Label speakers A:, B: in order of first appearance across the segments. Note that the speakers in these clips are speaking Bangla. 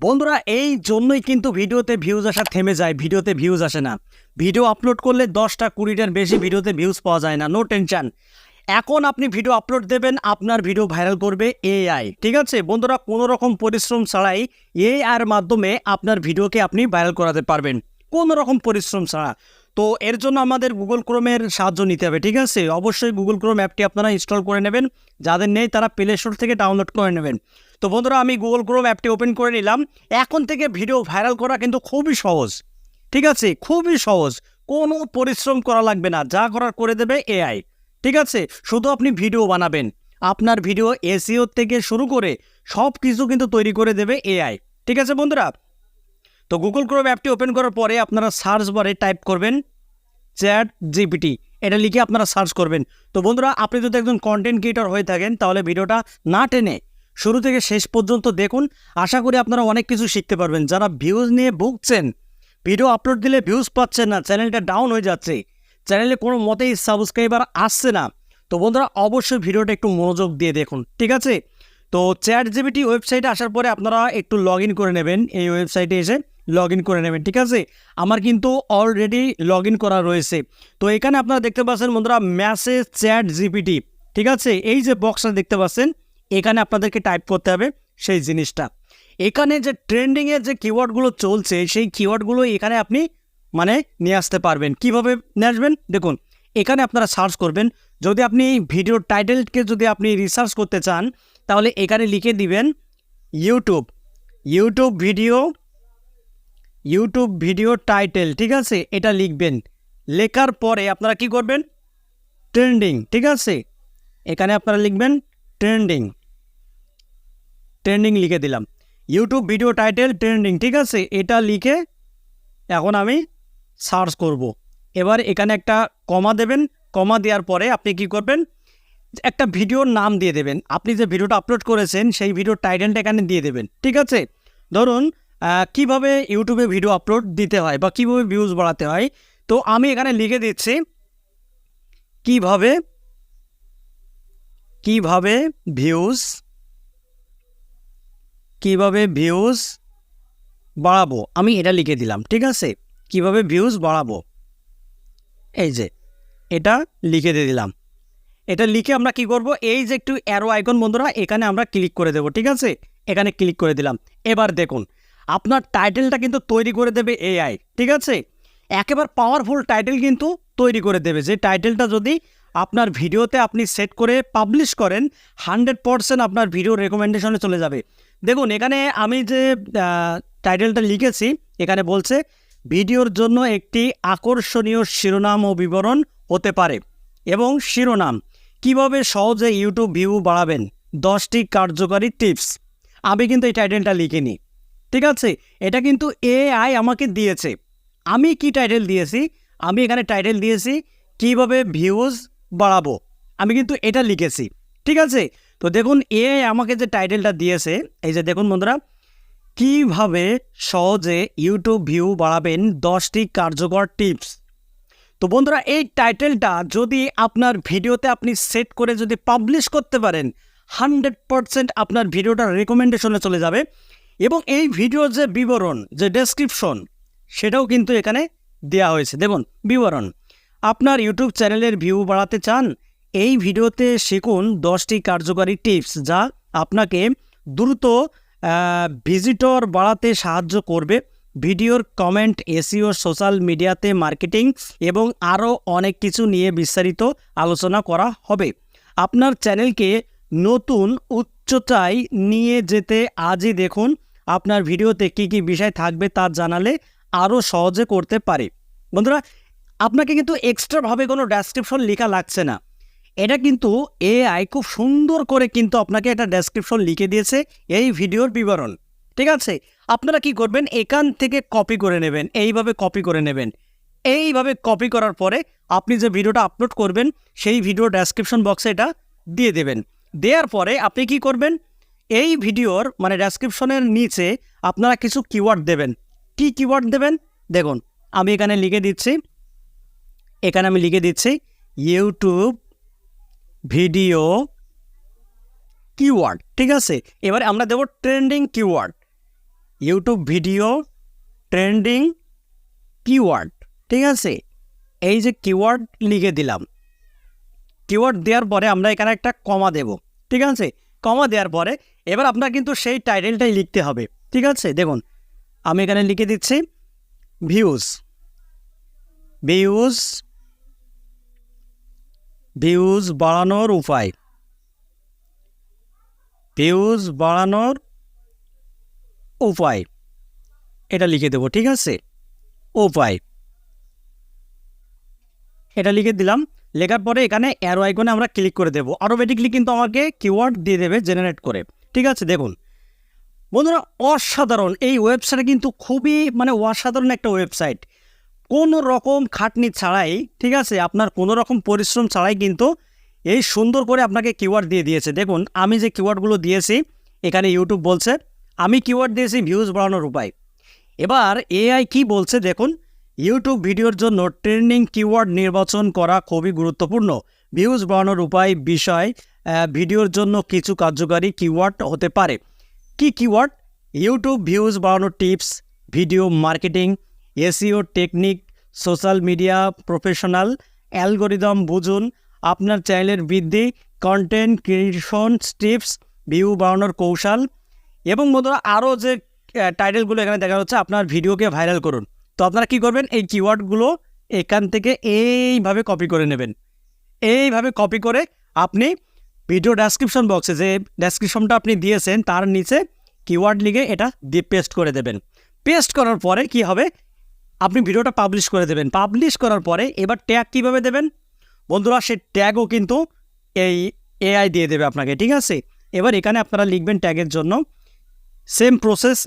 A: বন্ধুরা এই জন্যই কিন্তু ভিডিওতে ভিউজ আসা থেমে যায়, ভিডিওতে ভিউজ আসে না। ভিডিও আপলোড করলে 10টা 20টার বেশি ভিডিওতে ভিউজ পাওয়া যায় না। নো টেনশন, এখন আপনি ভিডিও আপলোড দেবেন, আপনার ভিডিও ভাইরাল করবে এআই। ঠিক আছে বন্ধুরা, কোনো রকম পরিশ্রম ছাড়াই এআইয়ের মাধ্যমে আপনার ভিডিওকে আপনি ভাইরাল করাতে পারবেন, কোনো রকম পরিশ্রম ছাড়া। তো এর জন্য আমাদের গুগল ক্রোমের সাহায্য নিতে হবে। ঠিক আছে, অবশ্যই গুগল ক্রোম অ্যাপটি আপনারা ইনস্টল করে নেবেন, যাদের নেই তারা প্লে স্টোর থেকে ডাউনলোড করে নেবেন। তো বন্ধুরা, আমি গুগল ক্রোম অ্যাপটি ওপেন করে নিলাম। এখন থেকে ভিডিও ভাইরাল করা কিন্তু খুবই সহজ। ঠিক আছে, খুবই সহজ, কোনো পরিশ্রম করা লাগবে না, যা করার করে দেবে এআই। ঠিক আছে, শুধু আপনি ভিডিও বানাবেন, আপনার ভিডিও এসইও থেকে শুরু করে সব কিছু কিন্তু তৈরি করে দেবে এআই। ঠিক আছে বন্ধুরা, তো গুগল ক্রোম অ্যাপটি ওপেন করার পরে আপনারা সার্চ বারে টাইপ করবেন চ্যাট জিপিটি, এটা লিখে আপনারা সার্চ করবেন। তো বন্ধুরা, আপনি যদি একজন কন্টেন্ট ক্রিয়েটর হয়ে থাকেন তাহলে ভিডিওটা না টেনে শুরু থেকে শেষ পর্যন্ত দেখুন। আশা করি আপনারা অনেক কিছু শিখতে পারবেন। যারা ভিউজ নিয়ে ভুগছেন, ভিডিও আপলোড দিলে ভিউজ পাচ্ছেন না, চ্যানেলটা ডাউন হয়ে যাচ্ছে, চ্যানেলে কোনো মতেই সাবস্ক্রাইবার আসছে না, তো বন্ধুরা অবশ্যই ভিডিওটা একটু মনোযোগ দিয়ে দেখুন। ঠিক আছে, তো চ্যাট জিপিটি ওয়েবসাইটে আসার পরে আপনারা একটু লগ ইন করে নেবেন, এই ওয়েবসাইটে এসে লগ ইন করে নেবেন। ঠিক আছে, আমার কিন্তু অলরেডি লগ ইন করা রয়েছে। তো এখানে আপনারা দেখতে পাচ্ছেন বন্ধুরা মেসেজ চ্যাট জিপিটি। ঠিক আছে, এই যে বক্সটা দেখতে পাচ্ছেন, এখানে আপনাদেরকে টাইপ করতে হবে সেই জিনিসটা। এখানে যে ট্রেন্ডিংয়ের যে কিওয়ার্ডগুলো চলছে, সেই কিওয়ার্ডগুলো এখানে আপনি নিয়ে আসতে পারবেন। কিভাবে নিয়ে আসবেন দেখুন, এখানে আপনারা সার্চ করবেন। যদি আপনি ভিডিওর টাইটেলকে যদি আপনি রিসার্চ করতে চান, তাহলে এখানে লিখে দিবেন ইউটিউব ভিডিও টাইটেল। ঠিক আছে, এটা লিখবেন। লেখার পরে আপনারা কি করবেন, ট্রেন্ডিং। ঠিক আছে, এখানে আপনারা লিখবেন ট্রেন্ডিং লিখে দিলাম, ইউটিউব ভিডিও টাইটেল ট্রেন্ডিং। ঠিক আছে, এটা লিখে এখন আমি সার্চ করব। এবার এখানে একটা কমা দেবেন, কমা দেওয়ার পরে আপনি কি করবেন, একটা ভিডিওর নাম দিয়ে দেবেন। আপনি যে ভিডিওটা আপলোড করেছেন সেই ভিডিওর টাইটেলটা এখানে দিয়ে দেবেন। ঠিক আছে, ধরুন কিভাবে ইউটিউবে ভিডিও আপলোড দিতে হয় বা কিভাবে ভিউজ বাড়াতে হয়, তো আমি এখানে লিখে দিচ্ছি কিভাবে ভিউজ বাড়াবো, আমি এটা লিখে দিলাম। ঠিক আছে, কিভাবে ভিউজ বাড়াবো, এই যে এটা লিখে দিয়ে দিলাম। এটা লিখে আমরা কি করব, এই যে একটু অ্যারো আইকন বন্ধুরা, এখানে আমরা ক্লিক করে দেব। ঠিক আছে, এখানে ক্লিক করে দিলাম। এবার দেখুন আপনার টাইটেলটা কিন্তু তৈরি করে দেবে এআই। ঠিক আছে, একেবারে পাওয়ারফুল টাইটেল কিন্তু তৈরি করে দেবে, যে টাইটেলটা যদি আপনার ভিডিওতে আপনি সেট করে পাবলিশ করেন, 100% আপনার ভিডিও রেকমেন্ডেশনে চলে যাবে। দেখুন এখানে আমি যে টাইটেলটা লিখেছি, এখানে বলছে ভিডিওর জন্য একটি আকর্ষণীয় শিরোনাম ও বিবরণ হতে পারে, এবং শিরোনাম কিভাবে সহজে ইউটিউব ভিউ বাড়াবেন, 10টি কার্যকারী টিপস। আমি কিন্তু এই টাইটেলটা লিখিনি। ঠিক আছে, এটা কিন্তু এআই আমাকে দিয়েছে। আমি কি টাইটেল দিয়েছি, আমি এখানে টাইটেল দিয়েছি কিভাবে ভিউজ বাড়াবো, আমি কিন্তু এটা লিখেছি। ঠিক আছে, তো দেখুন এআই আমাকে যে টাইটেলটা দিয়েছে, এই যে দেখুন বন্ধুরা, কিভাবে সহজে ইউটিউব ভিউ বাড়াবেন, 10টি কার্যকর টিপস। তো বন্ধুরা, এই টাইটেলটা যদি আপনার ভিডিওতে আপনি সেট করে যদি পাবলিশ করতে পারেন, 100% আপনার ভিডিওটা রেকমেন্ডেশনে চলে যাবে। এবং এই ভিডিওর যে বিবরণ, যে ডেসক্রিপশন, সেটাও কিন্তু এখানে দেওয়া হয়েছে। দেখুন বিবরণ, আপনার ইউটিউব চ্যানেলের ভিউ বাড়াতে চান, এই ভিডিওতে শিখুন 10টি কার্যকারী টিপস যা আপনাকে দ্রুত ভিজিটর বাড়াতে সাহায্য করবে। ভিডিওর কমেন্ট, এসইও, সোশ্যাল মিডিয়াতে মার্কেটিং এবং আরও অনেক কিছু নিয়ে বিস্তারিত আলোচনা করা হবে। আপনার চ্যানেলকে নতুন উচ্চতায় নিয়ে যেতে আজই দেখুন আপনার ভিডিওতে কী কী বিষয় থাকবে, তা জানালে আরও সহজে করতে পারে। বন্ধুরা, আপনাকে কিন্তু এক্সট্রাভাবে কোনো ডেসক্রিপশন লেখা লাগছে না, এটা কিন্তু এআই খুব সুন্দর করে কিন্তু আপনাকে একটা ডেসক্রিপশন লিখে দিয়েছে এই ভিডিওর বিবরণ। ঠিক আছে, আপনারা কি করবেন, এখান থেকে কপি করে নেবেন, এইভাবে কপি করে নেবেন। এইভাবে কপি করার পরে আপনি যে ভিডিওটা আপলোড করবেন সেই ভিডিও ডেসক্রিপশন বক্সে এটা দিয়ে দেবেন। দেওয়ার পরে আপনি কি করবেন, এই ভিডিওর ডেসক্রিপশনের নিচে আপনারা কিছু কিওয়ার্ড দেবেন। কি কিওয়ার্ড দেবেন দেখুন, আমি এখানে লিখে দিচ্ছি ইউটিউব ভিডিও কিওয়ার্ড। ঠিক আছে, এবারে আমরা দেব trending keyword. YouTube video trending keyword, ঠিক আছে। এই যে কিওয়ার্ড লিখে দিলাম, কিওয়ার্ড দেওয়ার পরে আমরা এখানে একটা কমা দেব, ঠিক আছে। কমা দেওয়ার পরে এবার আপনার কিন্তু সেই টাইটেলটাই লিখতে হবে, ঠিক আছে। দেখুন আমি এখানে লিখে দিচ্ছি ভিউজ, ভিউজ ভিউজ বাড়ানোর উপায়, ভিউজ বাড়ানোর উপায়, এটা লিখে দেবো, ঠিক আছে। উপায় এটা লিখে দিলাম। লেখার পরে এখানে অ্যারো আইকনে আমরা ক্লিক করে দেবো, অটোমেটিকলি কিন্তু আমাকে কিওয়ার্ড দিয়ে দেবে জেনারেট করে, ঠিক আছে। দেখুন বন্ধুরা অসাধারণ এই ওয়েবসাইটে কিন্তু খুবই অসাধারণ একটা ওয়েবসাইট, কোনো রকম খাটনি ছাড়াই, ঠিক আছে, আপনার কোনো রকম পরিশ্রম ছাড়াই কিন্তু এই সুন্দর করে আপনাকে কিওয়ার্ড দিয়ে দিয়েছে। দেখুন আমি যে কিওয়ার্ডগুলো দিয়েছি এখানে ইউটিউব বলছে, আমি কিওয়ার্ড দিয়েছি ভিউজ বাড়ানোর উপায়। এবার এআই কি বলছে দেখুন, ইউটিউব ভিডিওর জন্য ট্রেন্ডিং কিওয়ার্ড নির্বাচন করা খুবই গুরুত্বপূর্ণ। ভিউজ বাড়ানোর উপায় বিষয় ভিডিওর জন্য কিছু কার্যকারী কিওয়ার্ড হতে পারে। কি কিওয়ার্ড? ইউটিউব ভিউজ বাড়ানোর tips, video marketing, SEO technique, social media professional, algorithm বুঝুন, আপনার চ্যানেলের বৃদ্ধি, কন্টেন্ট ক্রিয়েশন টিপস, ভিউ বাড়ানোর কৌশল। এবং বন্ধুরা আরও যে টাইটেলগুলো এখানে দেখা যাচ্ছে, আপনার ভিডিওকে ভাইরাল করুন। তো আপনারা কী করবেন, এই কিওয়ার্ডগুলো এখান থেকে এইভাবে কপি করে নেবেন। এইভাবে কপি করে আপনি ভিডিও ডেসক্রিপশন বক্সে যে ডেসক্রিপশনটা আপনি দিয়েছেন তার নিচে কিওয়ার্ড লিখে এটা দিয়ে পেস্ট করে দেবেন। পেস্ট করার পরে কি হবে, আপনি ভিডিওটা পাবলিশ করে দেবেন। পাবলিশ করার পরে এবার ট্যাগ কীভাবে দেবেন বন্ধুরা, সে ট্যাগও কিন্তু এই এআই দিয়ে দেবে আপনাকে, ঠিক আছে। এবার এখানে আপনারা লিখবেন ট্যাগের জন্য same process,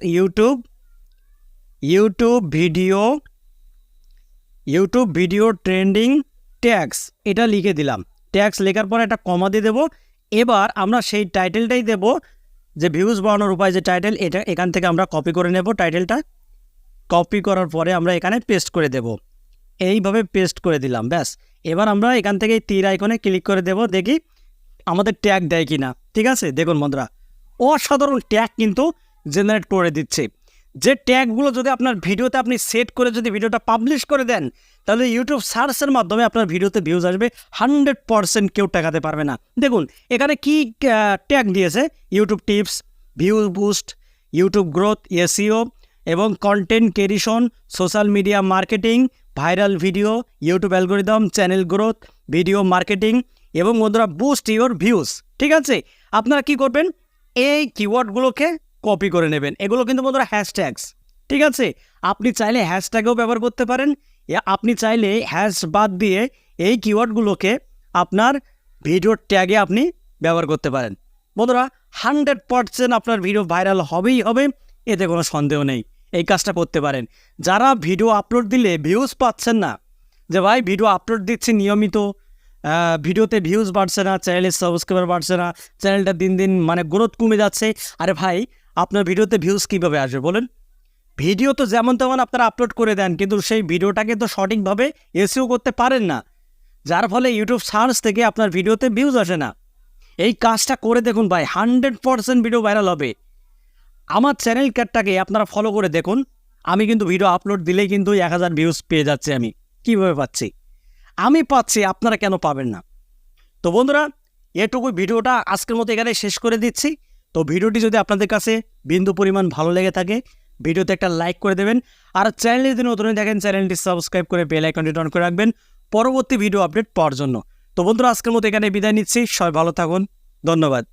A: YouTube video trending tags, এটা লিখে দিলাম। ট্যাগস লেখার পর একটা কমা দিয়ে দেবো। এবার আমরা সেই টাইটেলটাই দেব যে ভিউজ বাড়ানোর উপায় যে টাইটেল, এটা এখান থেকে আমরা কপি করে নেব। টাইটেলটা কপি করার পরে আমরা এখানে পেস্ট করে দেব, এইভাবে পেস্ট করে দিলাম, ব্যাস। এবার আমরা এখান থেকে তীর আইকনে ক্লিক করে দেব, দেখি আমাদের ট্যাগ দেয় কি না, ঠিক আছে। দেখুন বন্ধুরা অসাধারণ ট্যাগ কিন্তু জেনারেট করে দিচ্ছে। যে ট্যাগগুলো যদি আপনার ভিডিওতে আপনি সেট করে যদি ভিডিওটা পাবলিশ করে দেন, তাহলে ইউটিউব সার্চের মাধ্যমে আপনার ভিডিওতে ভিউজ আসবে 100%, কেউ টাকাতে পারবে না। দেখুন এখানে কি ট্যাগ দিয়েছে, YouTube tips, view boost, YouTube growth, SEO এবং content creation, social media marketing, viral video, YouTube algorithm, channel growth, video marketing এবং বন্ধুরা বুস্ট ইওর ভিউজ, ঠিক আছে। আপনারা কি করবেন, এই কিওয়ার্ডগুলোকে কপি করে নেবেন। এগুলো কিন্তু বন্ধুরা হ্যাশট্যাগস, ঠিক আছে। আপনি চাইলে হ্যাশট্যাগেও ব্যবহার করতে পারেন, আপনি চাইলে হ্যাশ বাদ দিয়ে এই কিওয়ার্ডগুলোকে আপনার ভিডিওর ট্যাগে আপনি ব্যবহার করতে পারেন। বন্ধুরা 100% আপনার ভিডিও ভাইরাল হবেই হবে, এতে কোনো সন্দেহ নেই। এই কাজটা করতে পারেন। যারা ভিডিও আপলোড দিলে ভিউজ পাচ্ছেন না, যে ভাই ভিডিও আপলোড দিচ্ছি নিয়মিত, ভিডিওতে ভিউজ বাড়ছে না, চ্যানেলের সাবস্ক্রাইবার বাড়ছে না, চ্যানেলটা দিন দিন গ্রোথ কমে যাচ্ছে। আরে ভাই আপনার ভিডিওতে ভিউজ কীভাবে আসবে বলেন? ভিডিও তো যেমন তেমন আপনারা আপলোড করে দেন, কিন্তু সেই ভিডিওটাকে তো সঠিকভাবে এসইও করতে পারেন না, যার ফলে ইউটিউব সার্চ থেকে আপনার ভিডিওতে ভিউজ আসে না। এই কাজটা করে দেখুন ভাই, 100% ভিডিও ভাইরাল হবে। আমার চ্যানেল ক্যাটটাকে আপনারা ফলো করে দেখুন, আমি কিন্তু ভিডিও আপলোড দিলেই কিন্তু 1000 ভিউজ পেয়ে যাচ্ছে। আমি কীভাবে পাচ্ছি? আমি পাচ্ছি, আপনারা কেন পাবেন না? তো বন্ধুরা এটুকু ভিডিওটা আজকের মতো এখানে শেষ করে দিচ্ছি। তো ভিডিওটি যদি আপনাদের কাছে বিন্দু পরিমাণ ভালো লেগে থাকে, ভিডিওতে একটা লাইক করে দেবেন। আর চ্যানেলে যদি নতুন দেখেন, চ্যানেলটি সাবস্ক্রাইব করে বেল আইকনটি অন করে রাখবেন পরবর্তী ভিডিও আপডেট পাওয়ার জন্য। তো বন্ধুরা আজকের মতো এখানে বিদায় নিচ্ছি। সবাই ভালো থাকুন, ধন্যবাদ।